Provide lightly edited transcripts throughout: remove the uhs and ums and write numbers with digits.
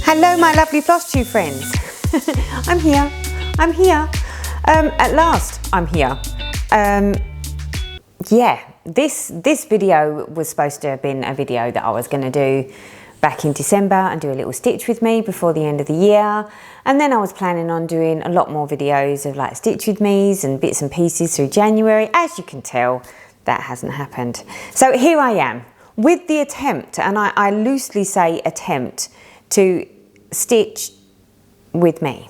Hello my lovely floss tube friends. I'm here. At last I'm here. Yeah, this video was supposed to have been a video that I was going to do back in December and do a little stitch with me before the end of the year, and then I was planning on doing a lot more videos of like stitch with me's and bits and pieces through January. As you can tell, that hasn't happened. So here I am with the attempt, and I loosely say attempt, to stitch with me.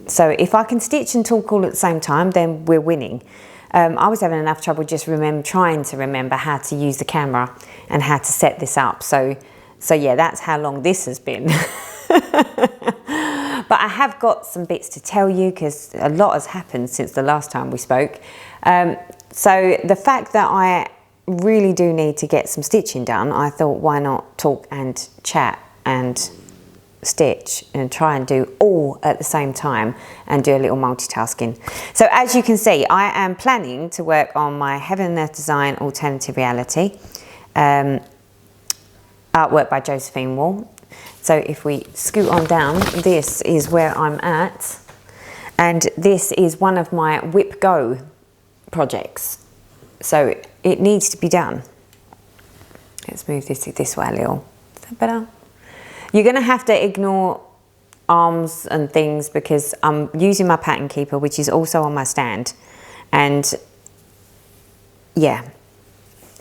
So if I can stitch and talk all at the same time, then we're winning. I was having enough trouble just trying to remember how to use the camera and how to set this up. So yeah, that's how long this has been. But I have got some bits to tell you because a lot has happened since the last time we spoke. So the fact that I really do need to get some stitching done, I thought, why not talk and chat and stitch and try and do all at the same time and do a little multitasking. So as you can see, I am planning to work on my Heaven and Earth Design Alternative Reality artwork by Josephine Wall. So if we scoot on down, this is where I'm at, and this is one of my Whip Go projects, so it needs to be done. Let's move this way a little. Is that better? You're going to have to ignore arms and things because I'm using my pattern keeper, which is also on my stand, and yeah,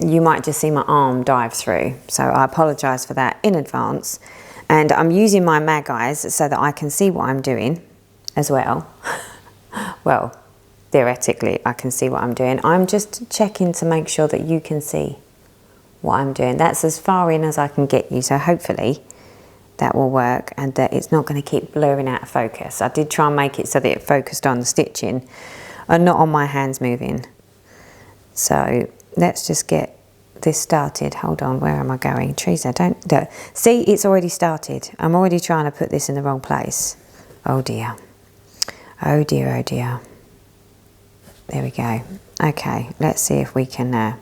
you might just see my arm dive through, so I apologise for that in advance. And I'm using my mag eyes so that I can see what I'm doing as well. Well, theoretically I can see what I'm doing. I'm just checking to make sure that you can see what I'm doing. That's as far in as I can get you, so hopefully that will work and that it's not going to keep blurring out of focus. I did try and make it so that it focused on the stitching and not on my hands moving. So let's just get this started. Hold on, where am I going? Teresa, don't. See, it's already started. I'm already trying to put this in the wrong place. Oh dear. Oh dear, oh dear. There we go. Okay, let's see if we can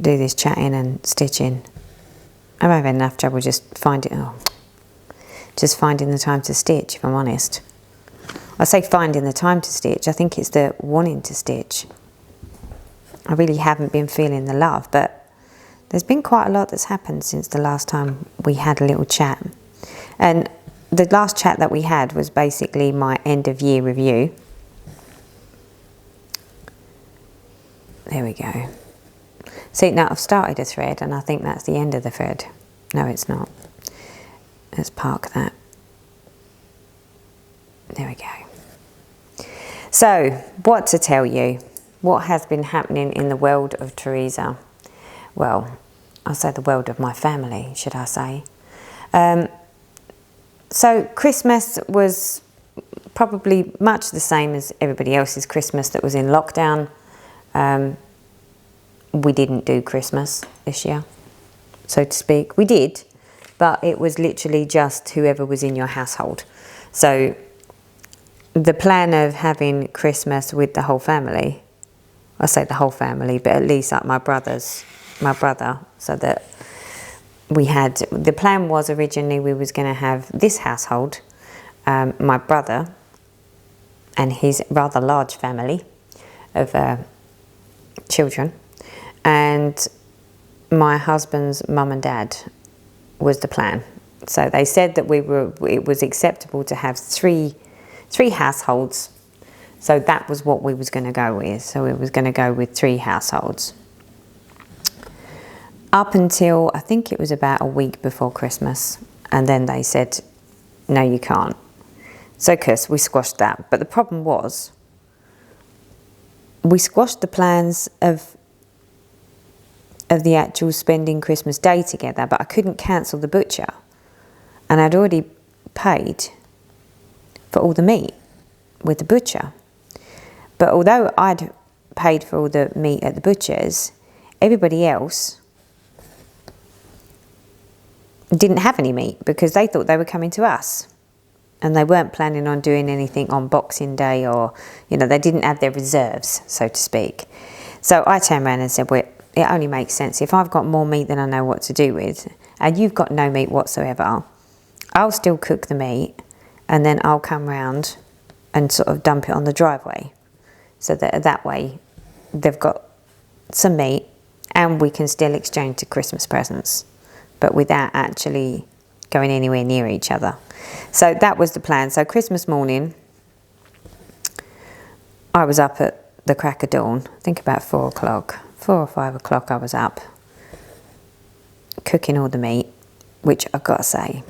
do this chatting and stitching. I'm having enough trouble just finding the time to stitch, if I'm honest. I say finding the time to stitch, I think it's the wanting to stitch. I really haven't been feeling the love, but there's been quite a lot that's happened since the last time we had a little chat. And the last chat that we had was basically my end of year review. There we go. See, now I've started a thread and I think that's the end of the thread. No, it's not. Let's park that. There we go. So, what to tell you? What has been happening in the world of Teresa? Well, I'll say the world of my family, should I say. So, Christmas was probably much the same as everybody else's Christmas that was in lockdown. We didn't do Christmas this year, so to speak. We did, but it was literally just whoever was in your household. So the plan of having Christmas with the whole family, I say the whole family, but at least like my brother, so that we had, the plan was originally we was going to have this household, my brother and his rather large family of children, and my husband's mum and dad was the plan. So they said that it was acceptable to have three households. So that was what we was going to go with. So we was going to go with 3 households. Up until, I think it was about a week before Christmas. And then they said, no, you can't. So of course we squashed that. But the problem was, we squashed the plans of the actual spending Christmas Day together, but I couldn't cancel the butcher. And I'd already paid for all the meat with the butcher. But although I'd paid for all the meat at the butcher's, everybody else didn't have any meat because they thought they were coming to us. And they weren't planning on doing anything on Boxing Day, or, you know, they didn't have their reserves, so to speak. So I turned around and said, well, it only makes sense. If I've got more meat than I know what to do with, and you've got no meat whatsoever, I'll still cook the meat, and then I'll come round and sort of dump it on the driveway, so that way they've got some meat and we can still exchange the Christmas presents, but without actually going anywhere near each other. So that was the plan. So Christmas morning, I was up at the crack of dawn, I think about 4 o'clock, 4 or 5 o'clock I was up, cooking all the meat, which I've got to say,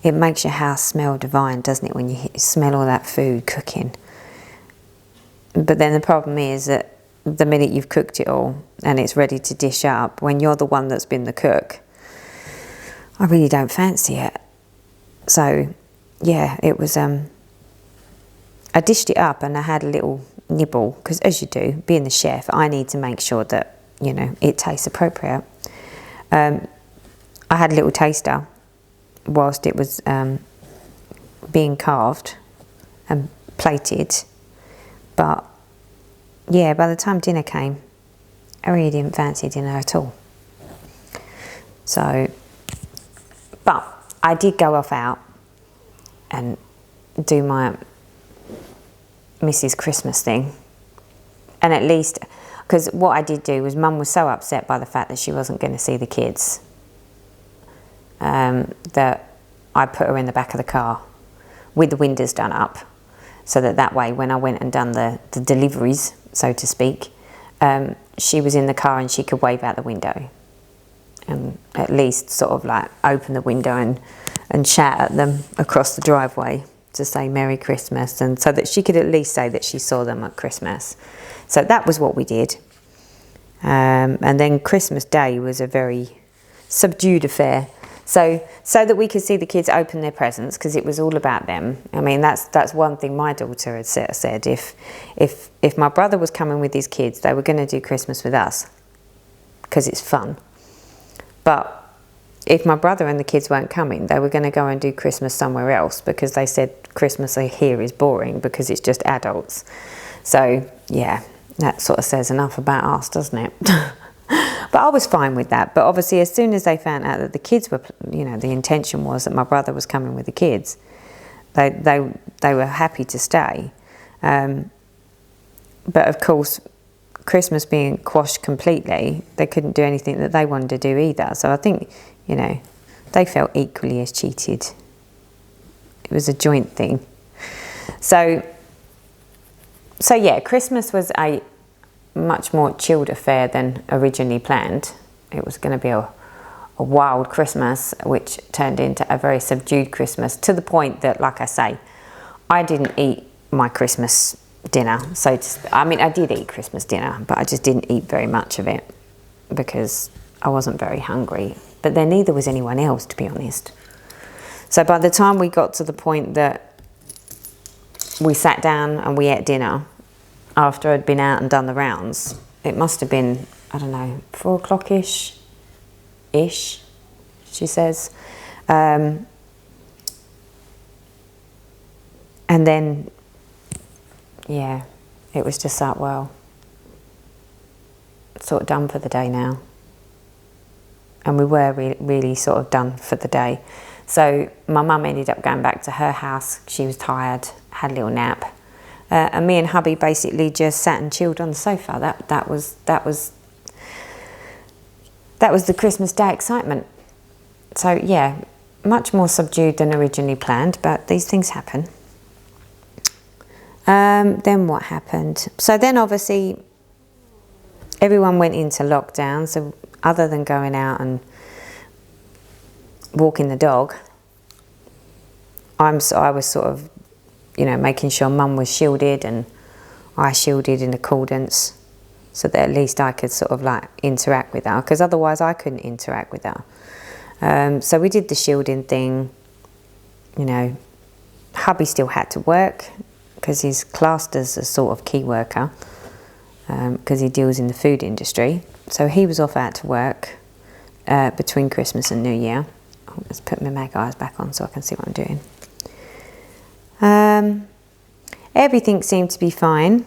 it makes your house smell divine, doesn't it, when you smell all that food cooking. But then the problem is that the minute you've cooked it all and it's ready to dish up, when you're the one that's been the cook, I really don't fancy it. So yeah, it was, I dished it up and I had a little nibble, because as you do, being the chef, I need to make sure that, you know, it tastes appropriate. I had a little taster whilst it was being carved and plated, but yeah, by the time dinner came, I really didn't fancy dinner at all. So, but I did go off out and do my Mrs. Christmas thing, and at least, because what I did do was, Mum was so upset by the fact that she wasn't going to see the kids, that I put her in the back of the car with the windows done up, so that way when I went and done the deliveries, so to speak, she was in the car and she could wave out the window and at least sort of like open the window and shout at them across the driveway to say Merry Christmas, and so that she could at least say that she saw them at Christmas. So that was what we did. And then Christmas Day was a very subdued affair. So that we could see the kids open their presents, because it was all about them. I mean, that's one thing my daughter had said. If my brother was coming with his kids, they were going to do Christmas with us, because it's fun. But if my brother and the kids weren't coming, they were going to go and do Christmas somewhere else, because they said Christmas here is boring because it's just adults. So yeah, that sort of says enough about us, doesn't it? But I was fine with that. But obviously, as soon as they found out that the kids were, you know, the intention was that my brother was coming with the kids, they were happy to stay. But of course, Christmas being quashed completely, they couldn't do anything that they wanted to do either. So I think, you know, they felt equally as cheated. It was a joint thing. So yeah, Christmas was a much more chilled affair than originally planned. It was going to be a wild Christmas, which turned into a very subdued Christmas, to the point that, like I say, I didn't eat my Christmas dinner. So I mean, I did eat Christmas dinner, but I just didn't eat very much of it because I wasn't very hungry. But then neither was anyone else, to be honest. So by the time we got to the point that we sat down and we ate dinner, after I'd been out and done the rounds, it must have been, I don't know, 4 o'clock-ish, she says. And then, yeah, it was just like, well, sort of done for the day now. And we were really sort of done for the day. So my mum ended up going back to her house. She was tired, had a little nap. And me and hubby basically just sat and chilled on the sofa. That was the Christmas Day excitement. So yeah, much more subdued than originally planned, but these things happen. Then what happened? So then obviously everyone went into lockdown. So other than going out and walking the dog, I was sort of, you know, making sure Mum was shielded and I shielded in accordance, so that at least I could sort of like interact with her, because otherwise I couldn't interact with her. So we did the shielding thing. You know, hubby still had to work because he's classed as a sort of key worker, because he deals in the food industry. So he was off out to work between Christmas and New Year. Let's put my mag eyes back on so I can see what I'm doing. Everything seemed to be fine,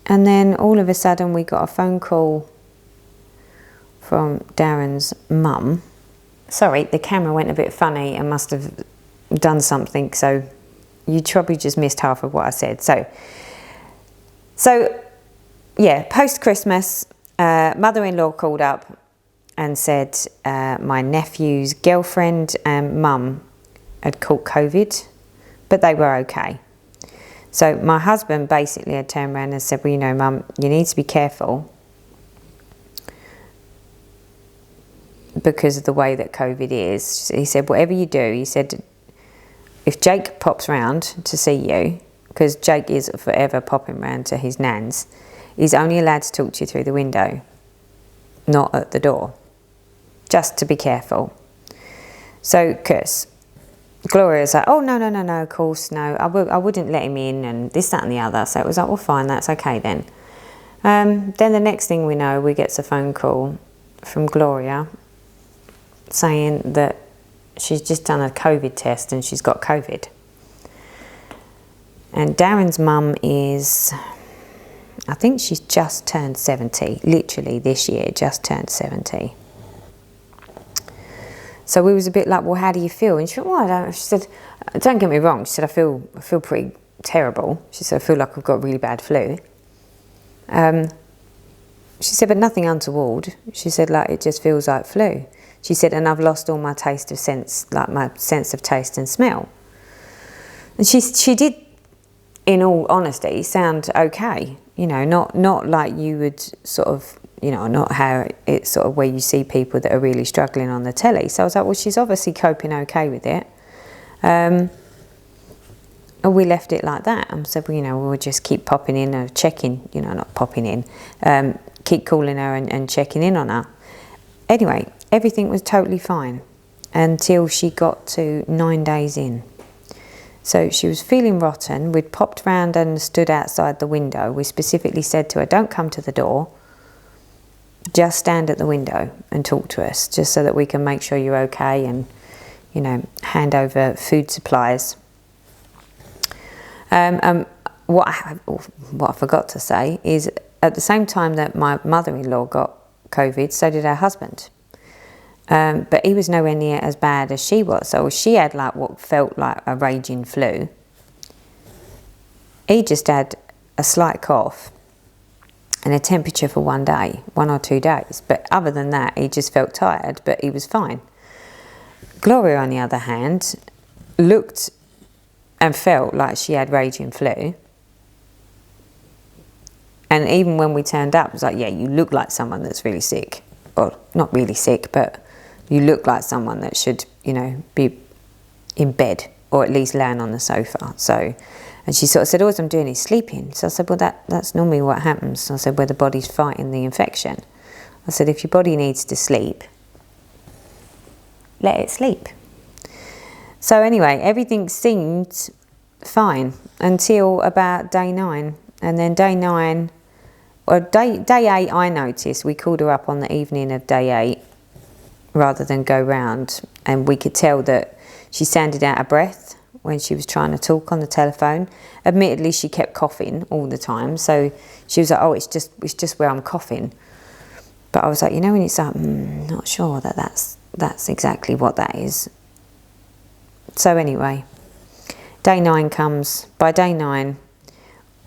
and then all of a sudden we got a phone call from Darren's mum. Sorry, the camera went a bit funny and must have done something, so you probably just missed half of what I said. So yeah, post-Christmas, mother-in-law called up and said my nephew's girlfriend and mum had caught COVID, but they were okay. So my husband basically had turned around and said, well, you know, Mum, you need to be careful because of the way that COVID is. He said, whatever you do, he said, if Jake pops round to see you, because Jake is forever popping round to his nan's, he's only allowed to talk to you through the window, not at the door. Just to be careful. So, Chris, Gloria's like, oh, no, of course, no, I wouldn't let him in and this, that and the other. So it was like, well, fine, that's okay then. Then the next thing we know, we get a phone call from Gloria saying that she's just done a COVID test and she's got COVID. And Darren's mum is, I think she's just turned 70, literally this year, just turned 70. So we was a bit like, well, how do you feel? And she went, well, she said, don't get me wrong. She said, I feel pretty terrible. She said, I feel like I've got really bad flu. She said, but nothing untoward. She said, like, it just feels like flu. She said, and I've lost all my taste of sense, like my sense of taste and smell. And she did, in all honesty, sound okay. You know, not like you would sort of, you know, not how it's sort of where you see people that are really struggling on the telly. So I was like, well, she's obviously coping okay with it. And we left it like that. I said, well, you know, we'll just keep popping in or checking, you know, not popping in, keep calling her and checking in on her. Anyway, everything was totally fine until she got to 9 days in. So she was feeling rotten. We'd popped round and stood outside the window. We specifically said to her, don't come to the door. Just stand at the window and talk to us, just so that we can make sure you're okay and, you know, hand over food supplies. What I forgot to say is at the same time that my mother-in-law got COVID, so did her husband. But he was nowhere near as bad as she was. So she had like what felt like a raging flu. He just had a slight cough and a temperature for 1 day, 1 or 2 days. But other than that, he just felt tired, but he was fine. Gloria, on the other hand, looked and felt like she had raging flu. And even when we turned up, it was like, yeah, you look like someone that's really sick. Well, not really sick, but you look like someone that should, you know, be in bed or at least laying on the sofa. So, and she sort of said, all I'm doing is sleeping. So I said, well, that's normally what happens. So I said, where the body's fighting the infection. I said, if your body needs to sleep, let it sleep. So anyway, everything seemed fine until about day 9. And then day 9, or day 8, I noticed, we called her up on the evening of day 8 rather than go round. And we could tell that she sounded out of breath when she was trying to talk on the telephone. Admittedly, she kept coughing all the time. So she was like, oh, it's just where I'm coughing. But I was like, you know, when it's like, not sure that that's exactly what that is. So anyway, day 9 comes. By day 9,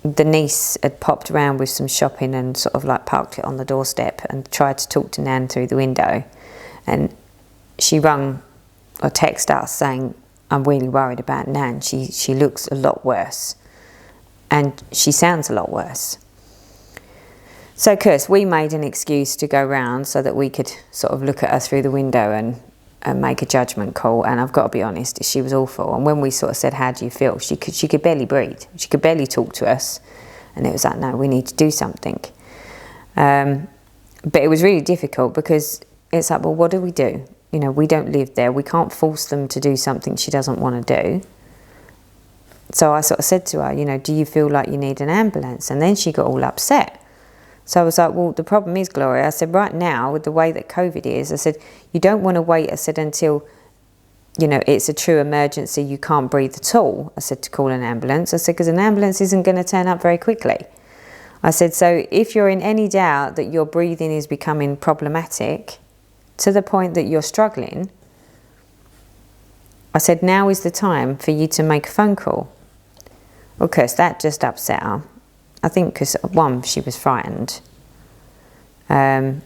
the niece had popped around with some shopping and sort of like parked it on the doorstep and tried to talk to Nan through the window. And she rung or texted us saying, I'm really worried about Nan. She looks a lot worse. And she sounds a lot worse. So, of course, we made an excuse to go round so that we could sort of look at her through the window and make a judgment call. And I've got to be honest, she was awful. And when we sort of said, how do you feel? She could barely breathe. She could barely talk to us. And it was like, no, we need to do something. But it was really difficult because it's like, well, what do we do? You know, we don't live there. We can't force them to do something she doesn't want to do. So I sort of said to her, you know, do you feel like you need an ambulance? And then she got all upset. So I was like, well, the problem is, Gloria, I said, right now, with the way that COVID is, I said, you don't want to wait, I said, until, you know, it's a true emergency, you can't breathe at all. I said, to call an ambulance. I said, because an ambulance isn't going to turn up very quickly. I said, so if you're in any doubt that your breathing is becoming problematic to the point that you're struggling, I said, now is the time for you to make a phone call. Of course, that just upset her. I think because, one, she was frightened. But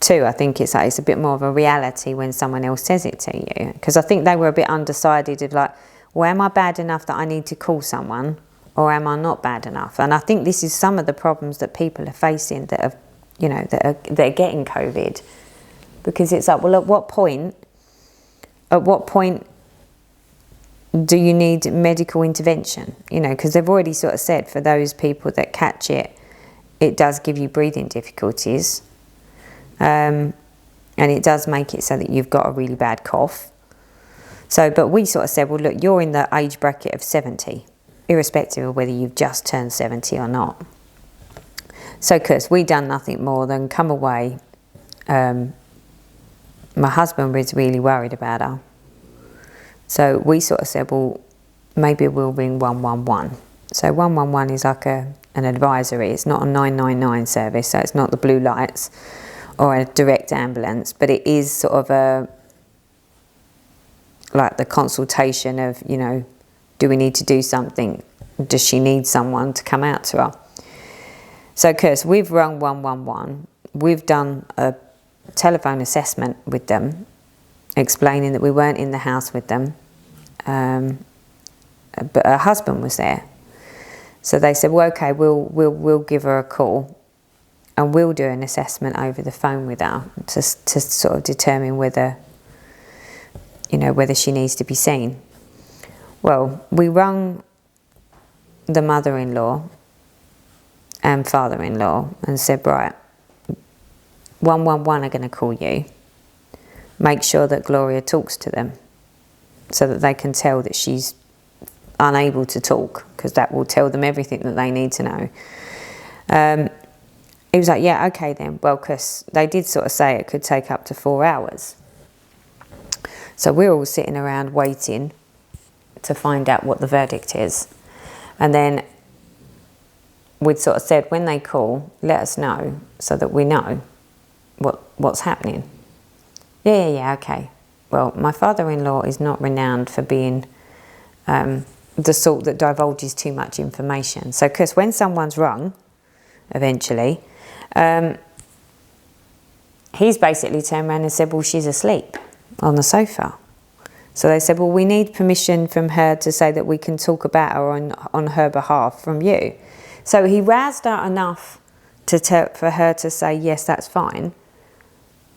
two, I think it's a bit more of a reality when someone else says it to you. Because I think they were a bit undecided of like, well, am I bad enough that I need to call someone? Or am I not bad enough? And I think this is some of the problems that people are facing that are, you know, that are getting COVID. Because it's like, well, at what point do you need medical intervention? You know, because they've already sort of said for those people that catch it, it does give you breathing difficulties. And it does make it so that you've got a really bad cough. So, but we sort of said, well, look, you're in the age bracket of 70. Irrespective of whether you've just turned 70 or not. So, because we done nothing more than come away. My husband was really worried about her. So we sort of said, well, maybe we'll ring 111. So 111 is like an advisory. It's not a 999 service, so it's not the blue lights or a direct ambulance, but it is sort of like the consultation of, you know, do we need to do something? Does she need someone to come out to her? So, Kirst, we've rung 111. We've done a telephone assessment with them, explaining that we weren't in the house with them, but her husband was there. So they said, well, okay, we'll give her a call, and we'll do an assessment over the phone with her to sort of determine whether, you know, whether she needs to be seen. Well, we rung the mother-in-law and father-in-law and said, right, 111 are going to call you. Make sure that Gloria talks to them so that they can tell that she's unable to talk, because that will tell them everything that they need to know. He was like, yeah, okay then. Well, because they did sort of say it could take up to 4 hours. So we're all sitting around waiting to find out what the verdict is. And then we'd sort of said, when they call, let us know so that we know what's happening. Yeah, okay. Well, my father-in-law is not renowned for being the sort that divulges too much information. So, because when someone's rung, eventually, he's basically turned around and said, well, she's asleep on the sofa. So they said, well, we need permission from her to say that we can talk about her on her behalf from you. So he roused her enough for her to say, yes, that's fine.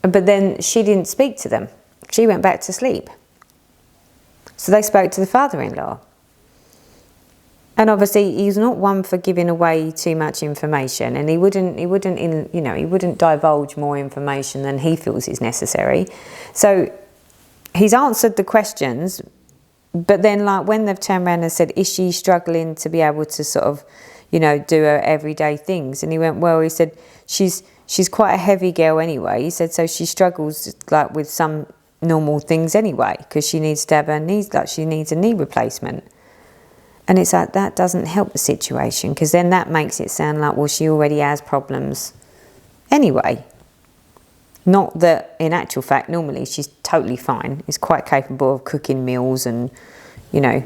But then she didn't speak to them. She went back to sleep. So they spoke to the father-in-law. And obviously he's not one for giving away too much information, and he wouldn't divulge more information than he feels is necessary. So he's answered the questions, but then like when they've turned around and said, is she struggling to be able to sort of, you know, do her everyday things? And he went, well, he said, she's quite a heavy girl anyway. He said, so she struggles like with some normal things anyway, because she needs to have her knees, like she needs a knee replacement. And it's like, that doesn't help the situation, because then that makes it sound like, well, she already has problems anyway. Not that, in actual fact, normally she's totally fine. Is quite capable of cooking meals and, you know,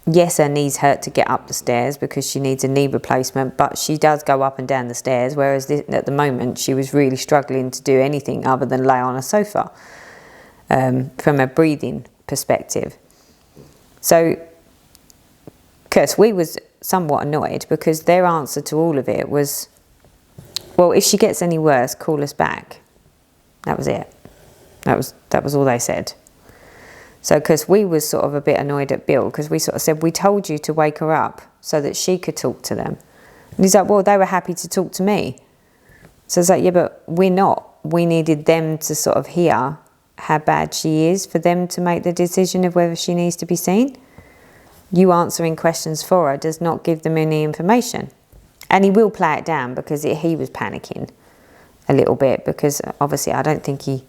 yes, her knees hurt to get up the stairs because she needs a knee replacement, but she does go up and down the stairs, whereas at the moment she was really struggling to do anything other than lay on a sofa from a breathing perspective. So, Kirst, we was somewhat annoyed because their answer to all of it was, well, if she gets any worse, call us back. That was it. That was all they said. So, because we was sort of a bit annoyed at Bill, because we sort of said, we told you to wake her up so that she could talk to them. And he's like, well, they were happy to talk to me. So it's like, yeah, but we're not. We needed them to sort of hear how bad she is for them to make the decision of whether she needs to be seen. You answering questions for her does not give them any information. And he will play it down because he was panicking a little bit, because obviously I don't think he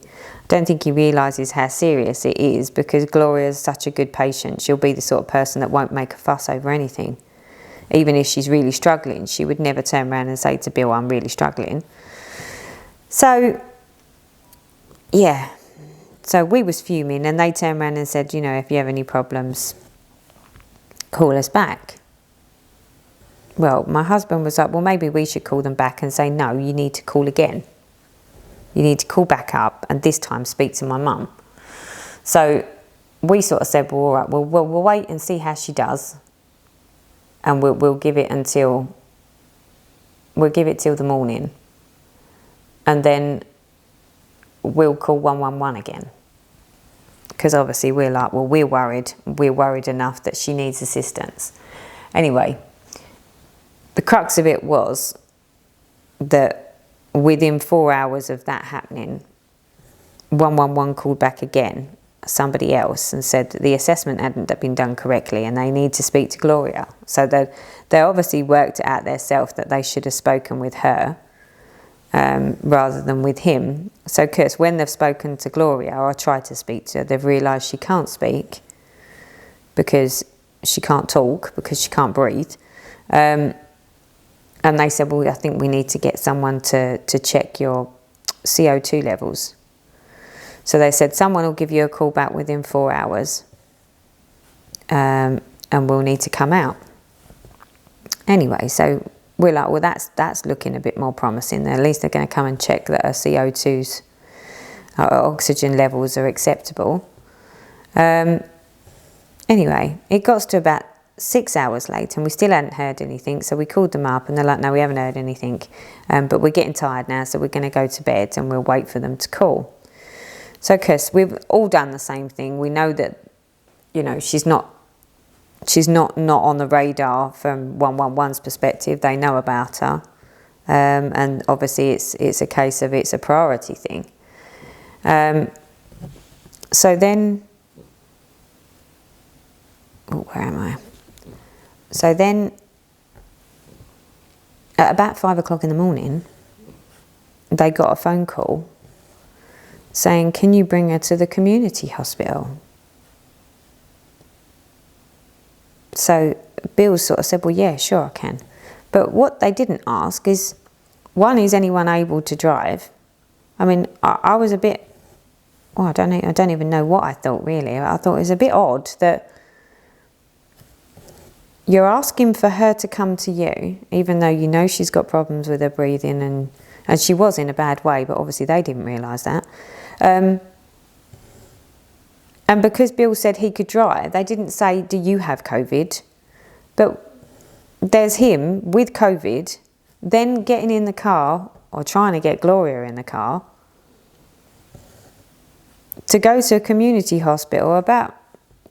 realises how serious it is, because Gloria's such a good patient. She'll be the sort of person that won't make a fuss over anything. Even if she's really struggling, she would never turn around and say to Bill, I'm really struggling. So, yeah. So we was fuming, and they turned around and said, you know, if you have any problems, call us back. Well, my husband was like, well, maybe we should call them back and say, no, you need to call again. You need to call back up and this time speak to my mum. So we sort of said, well, all right, we'll wait and see how she does. And we'll give it till the morning. And then we'll call 111 again. Because obviously we're like, well, we're worried enough that she needs assistance. Anyway, the crux of it was that within 4 hours of that happening, 111 called back again, somebody else, and said that the assessment hadn't been done correctly and they need to speak to Gloria. So they obviously worked it out themselves that they should have spoken with her rather than with him. So, of course, when they've spoken to Gloria, or tried to speak to her, they've realised she can't speak because she can't talk, because she can't breathe. And they said, well, I think we need to get someone to check your CO2 levels. So they said, someone will give you a call back within 4 hours and we'll need to come out. Anyway, so we're like, well, that's looking a bit more promising. At least they're going to come and check that our CO2s, our oxygen levels are acceptable. Anyway, it got to about 6 hours later and we still hadn't heard anything. So we called them up and they're like, no, we haven't heard anything. But we're getting tired now, so we're going to go to bed and we'll wait for them to call. So, because we've all done the same thing. We know that, you know, she's not on the radar from 111's perspective. They know about her. And obviously it's a case of it's a priority thing. So then, where am I? So then, at about 5 o'clock in the morning, they got a phone call saying, can you bring her to the community hospital? So Bill sort of said, well, yeah, sure I can. But what they didn't ask is, one, is anyone able to drive? I mean, I was a bit, I don't even know what I thought really. I thought it was a bit odd that you're asking for her to come to you, even though you know she's got problems with her breathing and she was in a bad way, but obviously they didn't realise that. And because Bill said he could drive, they didn't say, do you have COVID? But there's him with COVID, then getting in the car, or trying to get Gloria in the car, to go to a community hospital about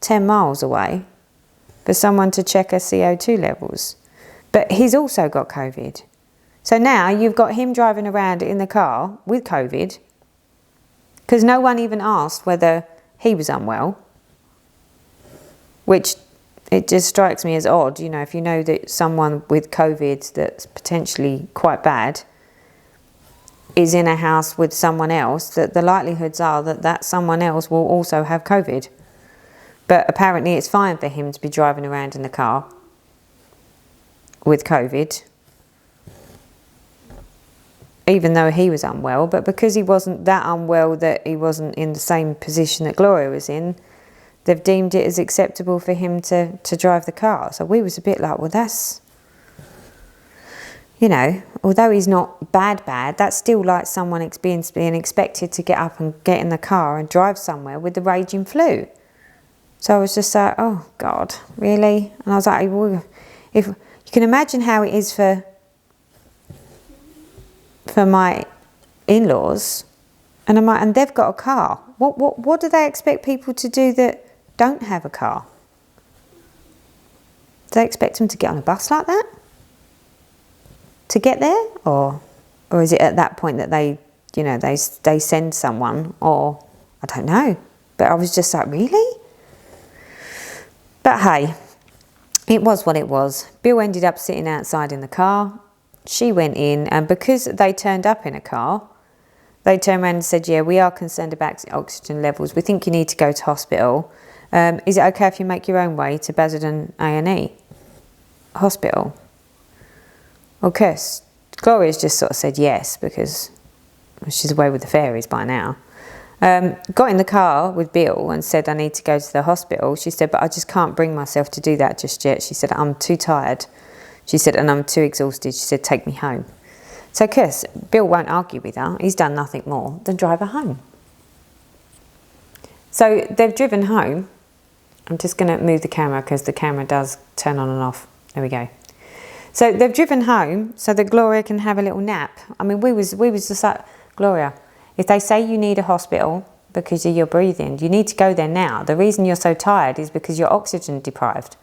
10 miles away for someone to check her CO2 levels. But he's also got COVID. So now you've got him driving around in the car with COVID, because no one even asked whether he was unwell, which it just strikes me as odd. You know, if you know that someone with COVID that's potentially quite bad is in a house with someone else, that the likelihoods are that someone else will also have COVID. But apparently it's fine for him to be driving around in the car with COVID, even though he was unwell. But because he wasn't that unwell that he wasn't in the same position that Gloria was in, they've deemed it as acceptable for him to drive the car. So we was a bit like, well, that's, you know, although he's not bad, that's still like someone being expected to get up and get in the car and drive somewhere with the raging flu. So I was just like, oh God, really? And I was like, well, if you can imagine how it is for my in-laws, and I'm like, and they've got a car. What do they expect people to do that don't have a car? Do they expect them to get on a bus like that to get there, or is it at that point that they, you know, they send someone, or I don't know. But I was just like, really? But hey, it was what it was. Bill ended up sitting outside in the car. She went in, and because they turned up in a car, they turned around and said, yeah, we are concerned about oxygen levels. We think you need to go to hospital. Is it okay if you make your own way to Basildon A&E? hospital? Well, Kirst, Gloria's just sort of said yes, because she's away with the fairies by now. Got in the car with Bill and said, I need to go to the hospital. She said, but I just can't bring myself to do that just yet. She said, I'm too tired. She said, and I'm too exhausted. She said, take me home. So, Kirst, Bill won't argue with her. He's done nothing more than drive her home. So they've driven home. I'm just going to move the camera because the camera does turn on and off. There we go. So they've driven home so that Gloria can have a little nap. I mean, we was just like, Gloria, if they say you need a hospital because of your breathing, you need to go there now. The reason you're so tired is because you're oxygen deprived.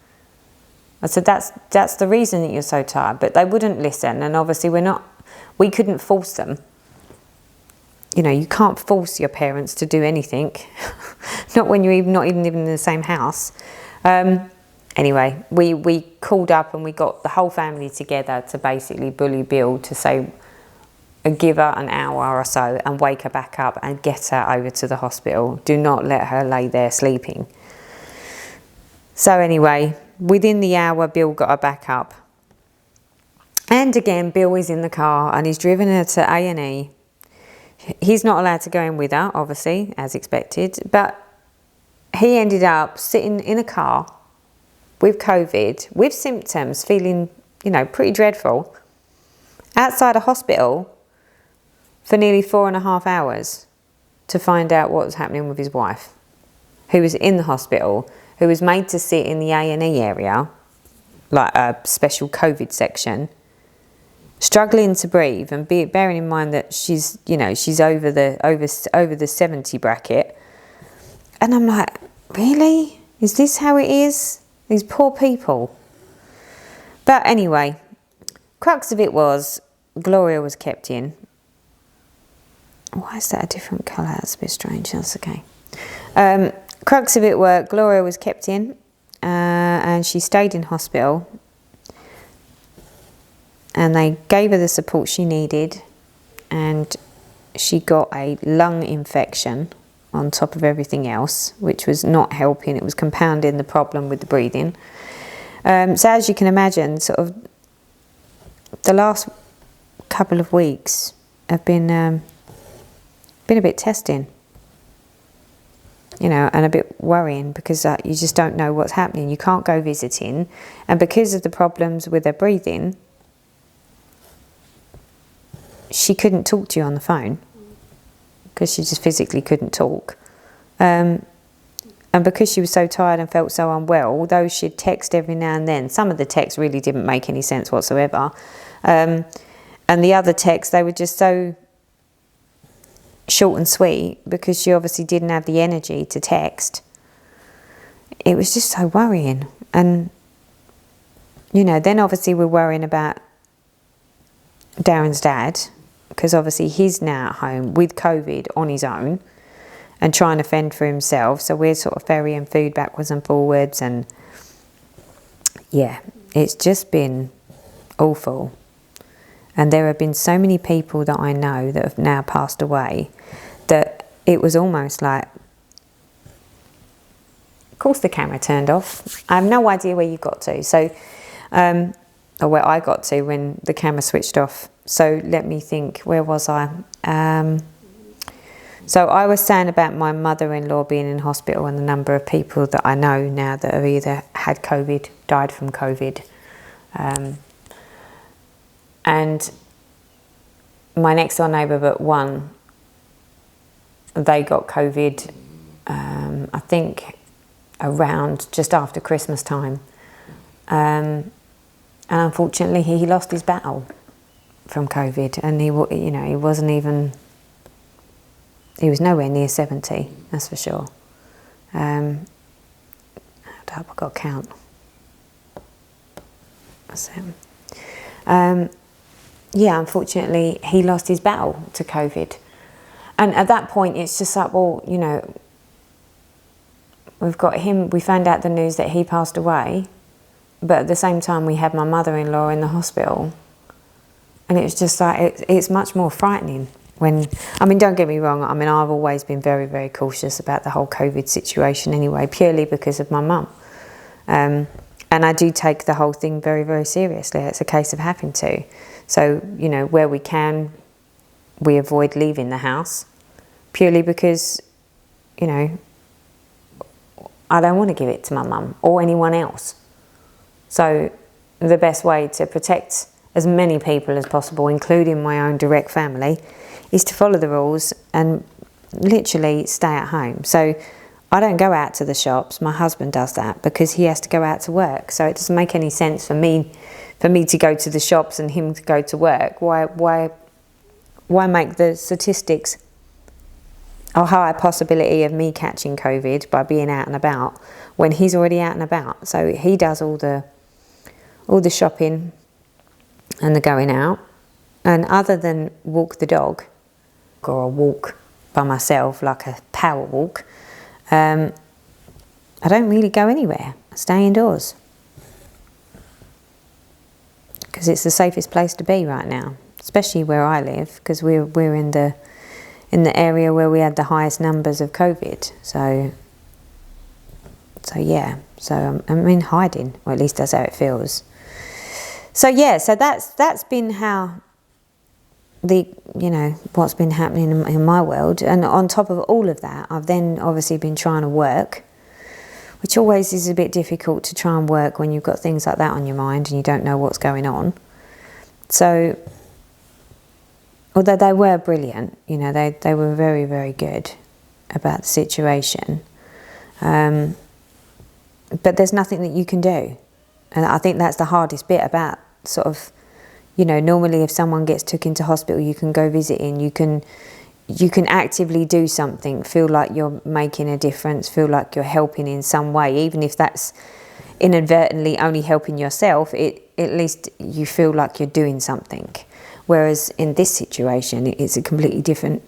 I said, that's the reason that you're so tired. But they wouldn't listen, and obviously we couldn't force them. You know, you can't force your parents to do anything. Not when you're not even living in the same house. Anyway, we called up and we got the whole family together to basically bully Bill to say, give her an hour or so and wake her back up and get her over to the hospital. Do not let her lay there sleeping. So anyway, within the hour, Bill got her back up. And again, Bill is in the car and he's driven her to A&E. He's not allowed to go in with her, obviously, as expected. But he ended up sitting in a car with COVID, with symptoms, feeling, you know, pretty dreadful, outside a hospital for nearly 4.5 hours to find out what was happening with his wife, who was in the hospital, who was made to sit in the A&E area, like a special COVID section, struggling to breathe, and bearing in mind that she's, you know, she's over the 70 bracket. And I'm like, really? Is this how it is? These poor people. But anyway, crux of it was Gloria was kept in. Why is that a different colour? That's a bit strange. That's okay. Crux of it were Gloria was kept in and she stayed in hospital. And they gave her the support she needed, and she got a lung infection on top of everything else, which was not helping. It was compounding the problem with the breathing. So as you can imagine, sort of the last couple of weeks have been a bit testing, you know, and a bit worrying, because you just don't know what's happening. You can't go visiting, and because of the problems with her breathing, she couldn't talk to you on the phone because she just physically couldn't talk. And because she was so tired and felt so unwell, although she'd text every now and then, some of the texts really didn't make any sense whatsoever. And the other texts, they were just so short and sweet because she obviously didn't have the energy to text. It was just so worrying. And, you know, then obviously we're worrying about Darren's dad, because obviously he's now at home with COVID on his own and trying to fend for himself. So we're sort of ferrying food backwards and forwards, and yeah, it's just been awful. And there have been so many people that I know that have now passed away that it was almost like, of course the camera turned off. I have no idea where you got to. So, or where I got to when the camera switched off. So let me think, where was I? So I was saying about my mother-in-law being in hospital and the number of people that I know now that have either had COVID, died from COVID. And my next door neighbour but one, they got COVID, I think around just after Christmas time. And unfortunately he lost his battle from COVID, and he wasn't even, he was nowhere near 70, that's for sure. I've got to count. That's him. Yeah, unfortunately he lost his battle to COVID, and at that point it's just like, well, you know, we've got him, we found out the news that he passed away, but at the same time we had my mother-in-law in the hospital. And it's just like, it's much more frightening when, I mean, don't get me wrong, I mean, I've always been very, very cautious about the whole COVID situation anyway, purely because of my mum. And I do take the whole thing very, very seriously. It's a case of having to. So, you know, where we can, we avoid leaving the house purely because, you know, I don't want to give it to my mum or anyone else. So the best way to protect as many people as possible, including my own direct family, is to follow the rules and literally stay at home. So I don't go out to the shops. My husband does that because he has to go out to work. So it doesn't make any sense for me to go to the shops and him to go to work. Why make the statistics a higher possibility of me catching COVID by being out and about when he's already out and about? So he does all the shopping and the going out. And other than walk the dog or a walk by myself, like a power walk, I don't really go anywhere. I stay indoors because it's the safest place to be right now, especially where I live, because we're in the area where we had the highest numbers of COVID. So yeah, so I'm in hiding, or at least that's how it feels. So yeah, so that's been how what's been happening in my world. And on top of all of that, I've then obviously been trying to work, which always is a bit difficult to try and work when you've got things like that on your mind and you don't know what's going on. So although they were brilliant, you know, they were very, very good about the situation, but there's nothing that you can do. And I think that's the hardest bit about sort of, you know, normally if someone gets took into hospital, you can go visiting, you can actively do something, feel like you're making a difference, feel like you're helping in some way, even if that's inadvertently only helping yourself, at least you feel like you're doing something. Whereas in this situation, it's a completely different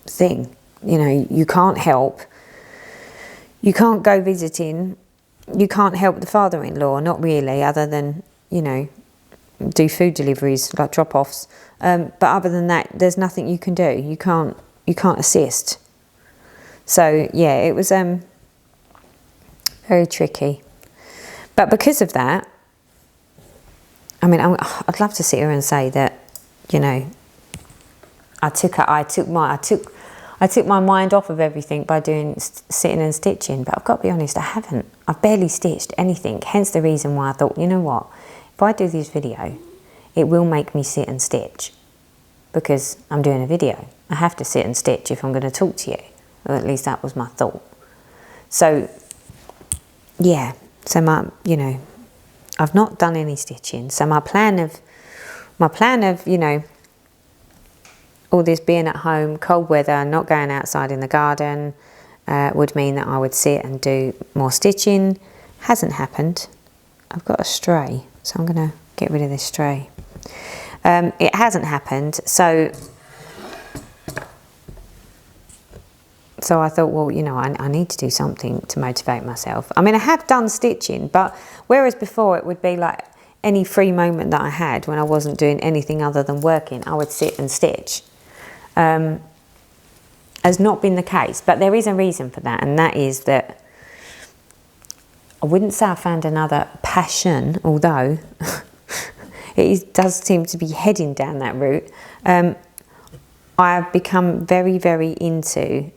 thing. You know, you can't help, you can't go visiting, you can't help the father-in-law, not really, other than, you know, do food deliveries, like drop-offs. But other than that, there's nothing you can do. You can't assist. So yeah, it was very tricky. But because of that, I mean, I'd love to sit here and say that, you know, I took my mind off of everything by doing sitting and stitching, but I've got to be honest, I haven't. I've barely stitched anything, hence the reason why I thought, you know what, if I do this video, it will make me sit and stitch, because I'm doing a video. I have to sit and stitch if I'm going to talk to you, or at least that was my thought. So yeah, so you know, I've not done any stitching. So my plan of, you know, all this being at home, cold weather, not going outside in the garden, would mean that I would sit and do more stitching. Hasn't happened. I've got a stray, so I'm going to get rid of this stray. It hasn't happened, so I thought, well, you know, I need to do something to motivate myself. I mean, I have done stitching, but whereas before it would be like any free moment that I had when I wasn't doing anything other than working, I would sit and stitch. Has not been the case, but there is a reason for that, and that is that I wouldn't say I found another passion, although does seem to be heading down that route. I've become very, very into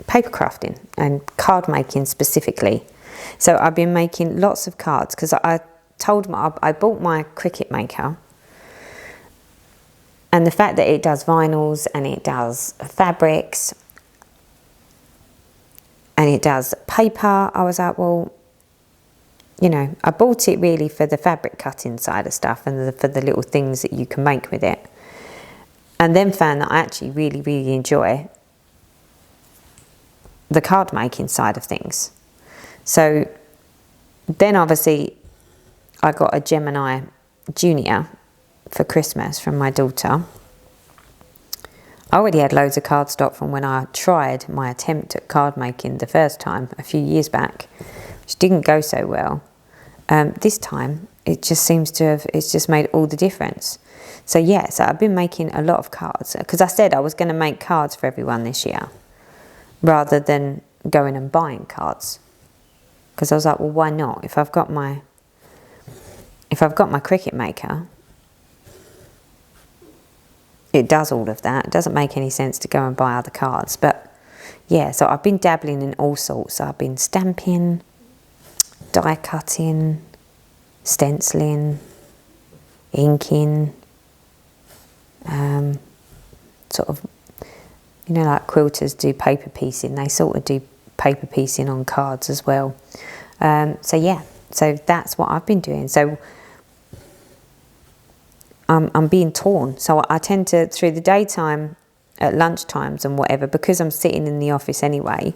paper crafting and card making specifically. So I've been making lots of cards because I bought my Cricut maker, and the fact that it does vinyls and it does fabrics and it does paper, I was like, well, you know, I bought it really for the fabric cutting side of stuff and for the little things that you can make with it. And then found that I actually really, really enjoy the card making side of things. So then obviously I got a Gemini Junior for Christmas from my daughter. I already had loads of cardstock from when I tried my attempt at card making the first time a few years back, which didn't go so well. This time it just seems to have, it's just made all the difference. So yeah, so I've been making a lot of cards because I said I was going to make cards for everyone this year rather than going and buying cards, because I was like, well, why not? If I've got my Cricut Maker, it does all of that. It doesn't make any sense to go and buy other cards. But yeah, so I've been dabbling in all sorts. So I've been stamping, die cutting, stenciling, inking, sort of, you know, like quilters do paper piecing. They sort of do paper piecing on cards as well. So yeah, so that's what I've been doing. So I'm being torn. So I tend to, through the daytime, at lunchtimes and whatever, because I'm sitting in the office anyway,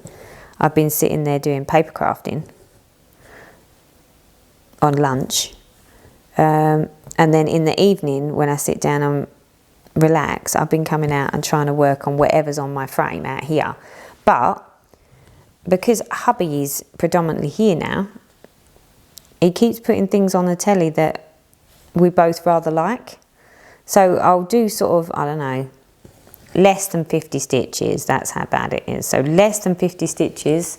I've been sitting there doing paper crafting on lunch. And then in the evening, when I sit down and relax, I've been coming out and trying to work on whatever's on my frame out here. But because hubby is predominantly here now, he keeps putting things on the telly that we both rather like. So I'll do sort of, I don't know, less than 50 stitches. That's how bad it is. So less than 50 stitches.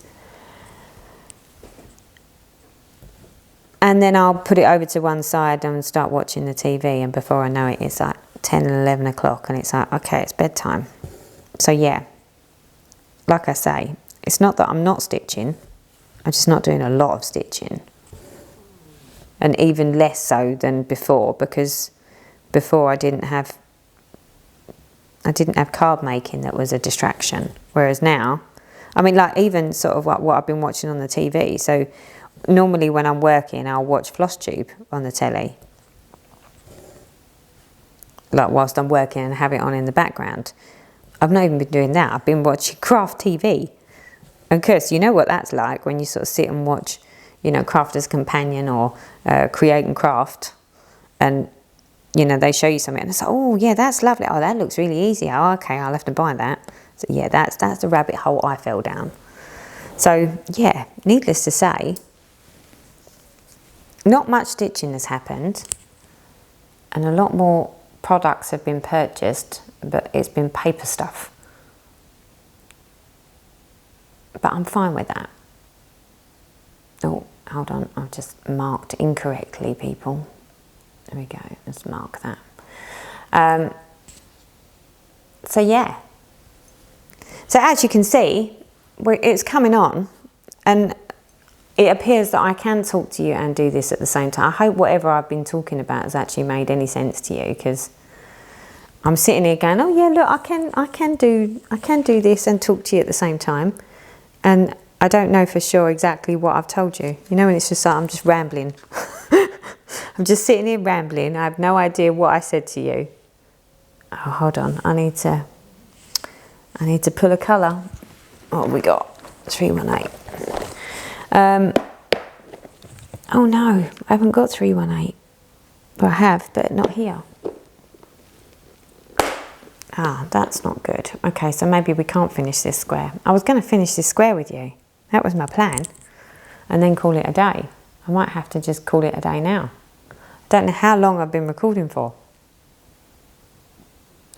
And then I'll put it over to one side and start watching the TV. And before I know it, it's like 10 and 11 o'clock. And it's like, okay, it's bedtime. So yeah, like I say, it's not that I'm not stitching. I'm just not doing a lot of stitching. And even less so than before, because before I didn't have card making that was a distraction. Whereas now, I mean, like even sort of what I've been watching on the TV. So normally when I'm working, I'll watch FlossTube on the telly, like whilst I'm working, and have it on in the background. I've not even been doing that. I've been watching craft TV. And of course, you know what that's like when you sort of sit and watch, you know, Crafter's Companion or Create and Craft, and you know, they show you something and it's like, oh yeah, that's lovely. Oh, that looks really easy. Oh, okay, I'll have to buy that. So yeah, that's the rabbit hole I fell down. So yeah, needless to say, not much stitching has happened, and a lot more products have been purchased, but it's been paper stuff. But I'm fine with that. Oh, hold on, I've just marked incorrectly, people. There we go, let's mark that. So yeah. So as you can see, it's coming on, and it appears that I can talk to you and do this at the same time. I hope whatever I've been talking about has actually made any sense to you, because I'm sitting here going, oh yeah, look, I can do this and talk to you at the same time. And I don't know for sure exactly what I've told you. You know, when it's just like I'm just rambling. I'm just sitting here rambling. I have no idea what I said to you. Oh, hold on. I need to pull a colour. What have we got? 318. Oh no, I haven't got 318. Well, I have, but not here. Ah, that's not good. Okay, so maybe we can't finish this square. I was going to finish this square with you. That was my plan. And then call it a day. I might have to just call it a day now. I don't know how long I've been recording for.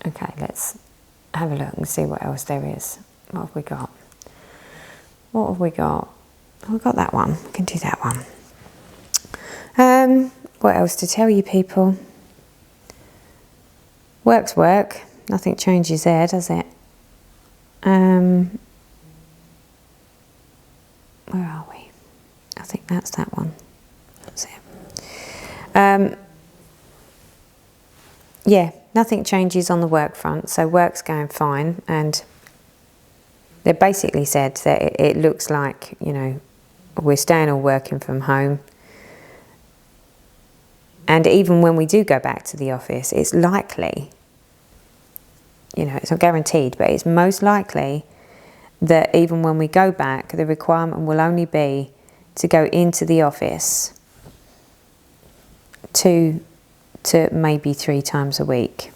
Okay, let's have a look and see what else there is. What have we got? What have we got? Oh, we've got that one. We can do that one. What else to tell you, people? Work's work. Nothing changes there, does it? Where are we? I think that's that one. That's it. Yeah, nothing changes on the work front, so work's going fine, and they basically said that it looks like, you know, we're staying all working from home. And even when we do go back to the office, it's likely, you know, it's not guaranteed, but it's most likely that even when we go back, the requirement will only be to go into the office 2 to maybe 3 times a week.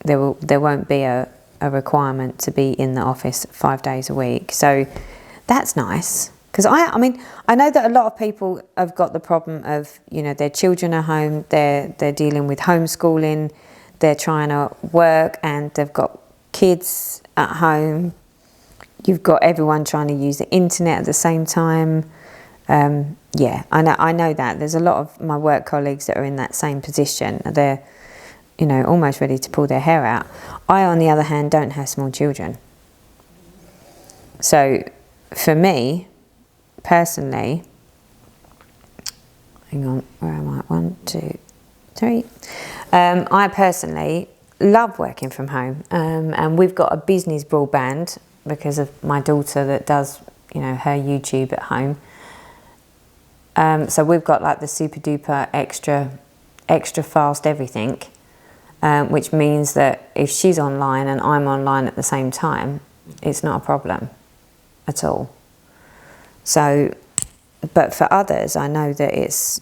There won't be a requirement to be in the office 5 days a week. So that's nice. Because I mean, I know that a lot of people have got the problem of, you know, their children are home, they're dealing with homeschooling, they're trying to work, and they've got kids at home, You've got everyone trying to use the internet at the same time. Yeah, I know that. There's a lot of my work colleagues that are in that same position. They're, you know, almost ready to pull their hair out. I, on the other hand, don't have small children. So, for me, personally, hang on, where am I? 1, 2, 3. I personally love working from home, and we've got a business broadband because of my daughter that does, you know, her YouTube at home. So we've got like the super duper extra fast everything, which means that if she's online and I'm online at the same time, it's not a problem at all. So, but for others, I know that it's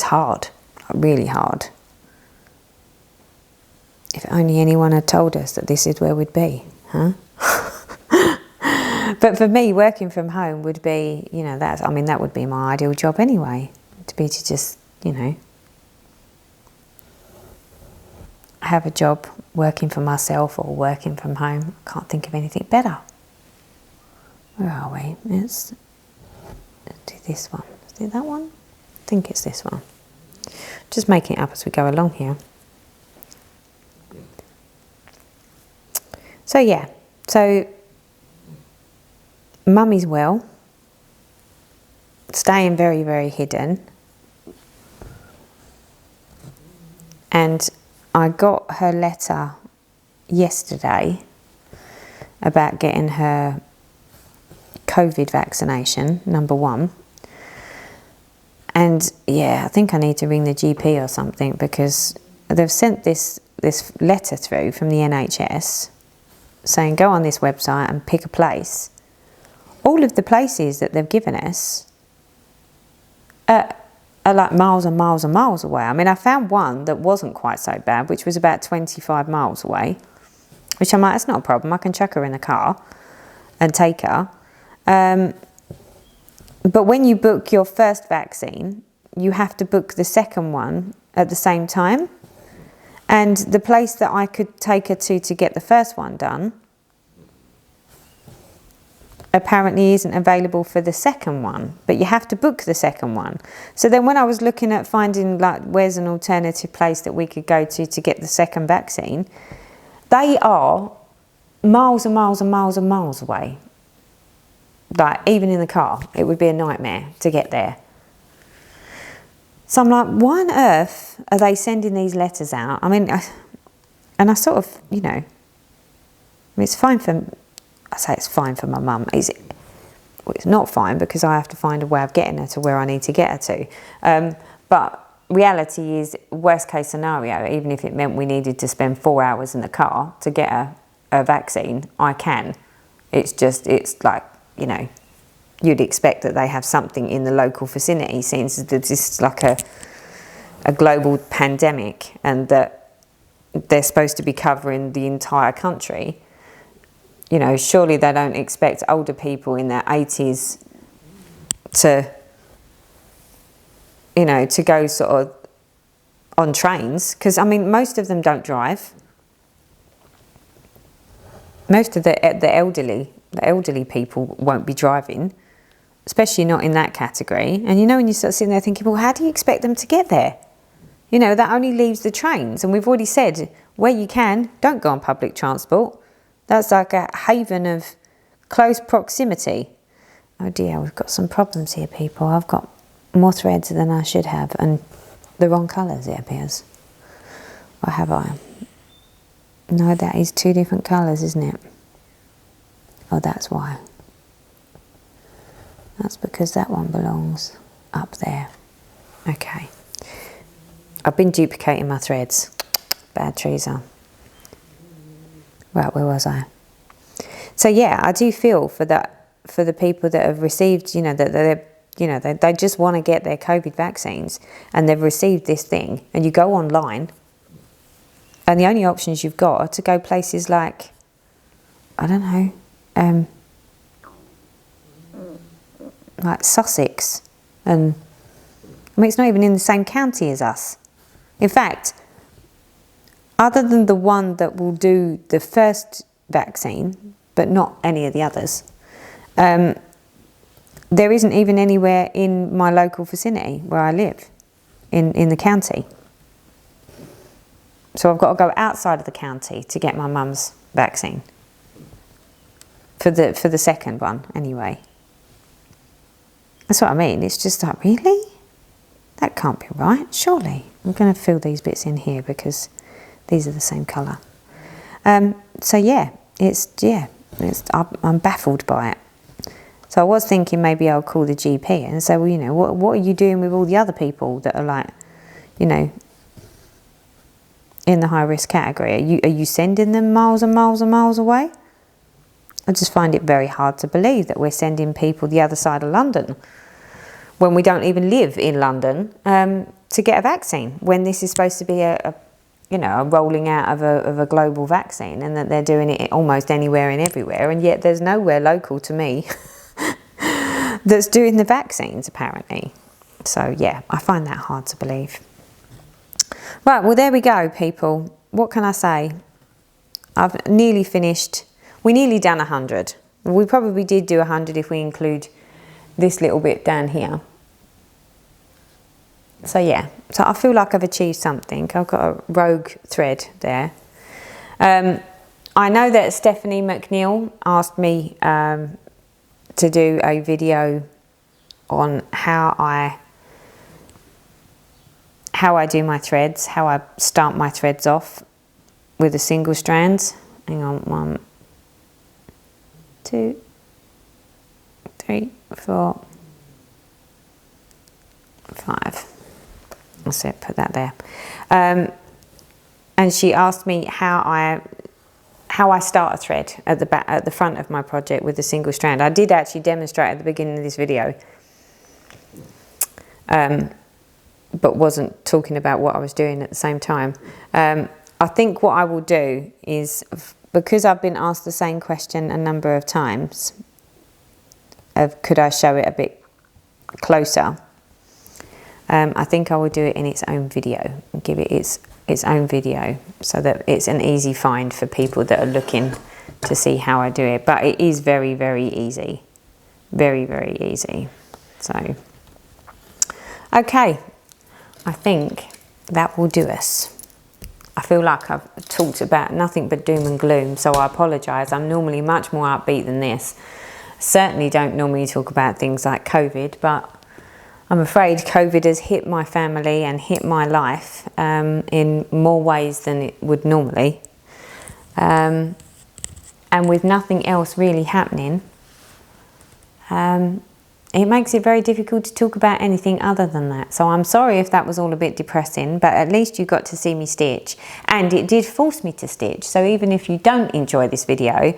hard, really hard. If only anyone had told us that this is where we'd be, huh? But for me, working from home would be, you know, that would be my ideal job anyway, to just, you know, have a job working for myself or working from home. I can't think of anything better. Where are we? Let's do this one. Do that one? I think it's this one. Just making it up as we go along here. So yeah, so Mummy's well, staying very, very hidden. And I got her letter yesterday about getting her COVID vaccination, number 1. And yeah, I think I need to ring the GP or something, because they've sent this letter through from the NHS saying go on this website and pick a place. All of the places that they've given us are like miles and miles and miles away. I mean, I found one that wasn't quite so bad, which was about 25 miles away, which I'm like, that's not a problem. I can chuck her in the car and take her. But when you book your first vaccine, you have to book the second one at the same time. And the place that I could take her to get the first one done apparently isn't available for the second one, but you have to book the second one. So then when I was looking at finding like where's an alternative place that we could go to get the second vaccine, they are miles and miles and miles and miles away. Like even in the car, it would be a nightmare to get there. So I'm like, why on earth are they sending these letters out? I mean, and I sort of, you know, I mean, it's fine for, I say it's fine for my mum. Well, it's not fine because I have to find a way of getting her to where I need to get her to. But reality is, worst case scenario, even if it meant we needed to spend 4 hours in the car to get a vaccine, I can. It's just, it's like, you know, you'd expect that they have something in the local vicinity, since this is like a global pandemic and that they're supposed to be covering the entire country. You know, surely they don't expect older people in their 80s to, you know, to go sort of on trains, because I mean most of them don't drive. Most of the elderly people won't be driving, especially not in that category. And you know, when you start sitting there thinking, well, how do you expect them to get there? You know, that only leaves the trains. And we've already said, where you can, don't go on public transport. That's like a haven of close proximity. Oh dear, we've got some problems here, people. I've got more threads than I should have, and the wrong colours, it appears. Or have I? No, that is 2 different colours, isn't it? Oh, that's why. That's because that one belongs up there. Okay. I've been duplicating my threads. Bad Teresa. Right, where was I? So yeah, I do feel for the people that have received, you know, that they just want to get their COVID vaccines and they've received this thing, and you go online and the only options you've got are to go places like, I don't know, like Sussex, and I mean it's not even in the same county as us. In fact, other than the one that will do the first vaccine, but not any of the others. There isn't even anywhere in my local vicinity where I live, in the county. So I've got to go outside of the county to get my mum's vaccine. For the second one, anyway. That's what I mean. It's just like, really? That can't be right, surely. I'm going to fill these bits in here because these are the same colour. So yeah, I'm baffled by it. So I was thinking maybe I'll call the GP and say, well, you know, what are you doing with all the other people that are like, you know, in the high risk category? Are you sending them miles and miles and miles away? I just find it very hard to believe that we're sending people the other side of London when we don't even live in London to get a vaccine, when this is supposed to be a rolling out of a global vaccine, and that they're doing it almost anywhere and everywhere, and yet there's nowhere local to me that's doing the vaccines, apparently. So yeah, I find that hard to believe. Right, well, there we go, people. What can I say? I've nearly finished. We nearly done 100. We probably did do 100 if we include this little bit down here. So yeah, so I feel like I've achieved something. I've got a rogue thread there. I know that Stephanie McNeil asked me to do a video on how I do my threads, how I start my threads off with a single strand. Hang on, 1, 2, 3, 4, 5. That's it, put that there. And she asked me how I start a thread at the front of my project with a single strand. I did actually demonstrate at the beginning of this video, but wasn't talking about what I was doing at the same time. I think what I will do is, because I've been asked the same question a number of times, of could I show it a bit closer, I think I will do it in its own video, and give it its own video, so that it's an easy find for people that are looking to see how I do it. But it is very, very easy. Very, very easy. So, okay, I think that will do us. I feel like I've talked about nothing but doom and gloom, so I apologise. I'm normally much more upbeat than this. Certainly don't normally talk about things like COVID, but I'm afraid COVID has hit my family and hit my life in more ways than it would normally. And with nothing else really happening, it makes it very difficult to talk about anything other than that. So I'm sorry if that was all a bit depressing, but at least you got to see me stitch. And it did force me to stitch. So even if you don't enjoy this video,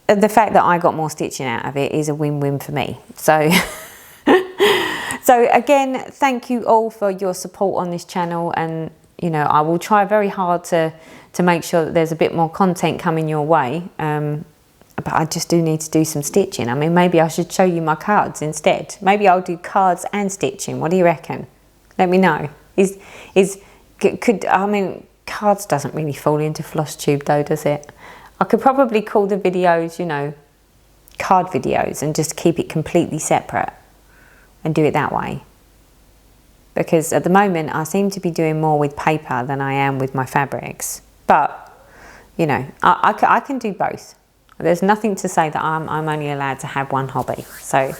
the fact that I got more stitching out of it is a win-win for me. So... So again, thank you all for your support on this channel, and you know, I will try very hard to make sure that there's a bit more content coming your way, but I just do need to do some stitching. I mean, maybe I should show you my cards instead. Maybe I'll do cards and stitching. What do you reckon? Let me know. I mean, cards doesn't really fall into floss tube though, does it? I could probably call the videos, you know, card videos, and just keep it completely separate and do it that way, because at the moment I seem to be doing more with paper than I am with my fabrics. But you know, I can do both. There's nothing to say that I'm only allowed to have one hobby. So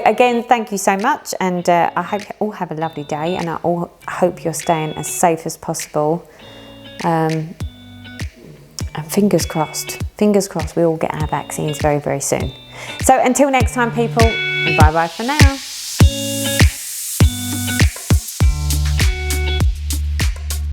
again, thank you so much, and I hope you all have a lovely day, and I hope you're staying as safe as possible, and fingers crossed we all get our vaccines very, very soon. So until next time, people, bye bye for now.